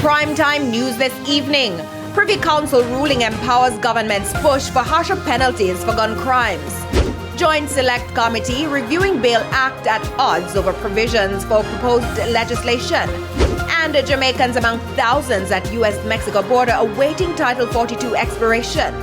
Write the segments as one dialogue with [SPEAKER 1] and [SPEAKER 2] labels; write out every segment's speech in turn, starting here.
[SPEAKER 1] Primetime news this evening. Privy Council ruling empowers government's push for harsher penalties for gun crimes. Joint Select Committee reviewing Bail Act at odds over provisions for proposed legislation. And Jamaicans among thousands at U.S.-Mexico border awaiting Title 42 expiration.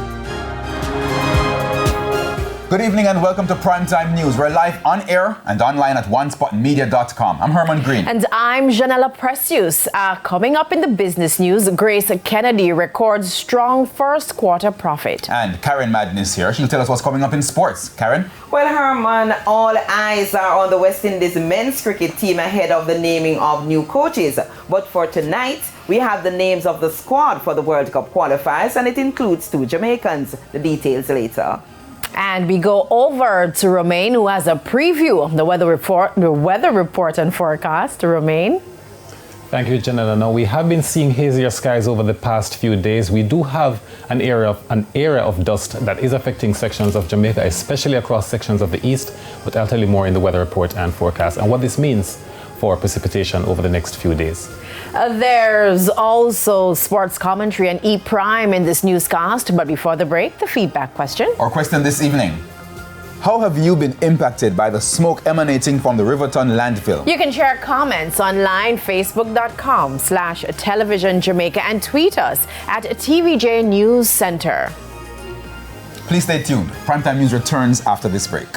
[SPEAKER 2] Good evening and welcome to Primetime News. We're live on air and online at onespotmedia.com. I'm Herman Green.
[SPEAKER 3] And I'm Janella Precious. Coming up in the business news, Grace Kennedy records strong first quarter profit.
[SPEAKER 2] And Karen Madden is here. She'll tell us what's coming up in sports. Karen?
[SPEAKER 4] Well, Herman, all eyes are on the West Indies men's cricket team ahead of the naming of new coaches. But for tonight, we have the names of the squad for the World Cup qualifiers, and it includes 2 Jamaicans. The details later.
[SPEAKER 3] And we go over to Romain, who has a preview of the weather report and forecast. Romain?
[SPEAKER 5] Thank you, Janella. Now, we have been seeing hazier skies over the past few days. We do have an area of dust that is affecting sections of Jamaica, especially across sections of the east. But I'll tell you more in the weather report and forecast and what this means for precipitation over the next few days.
[SPEAKER 3] There's also sports commentary and E-Prime in this newscast. But before the break, the feedback question.
[SPEAKER 2] Our question this evening: how have you been impacted by the smoke emanating from the Riverton landfill?
[SPEAKER 3] You can share comments online, facebook.com/television Jamaica, and tweet us at TVJ News Center.
[SPEAKER 2] Please stay tuned. Primetime News returns after this break.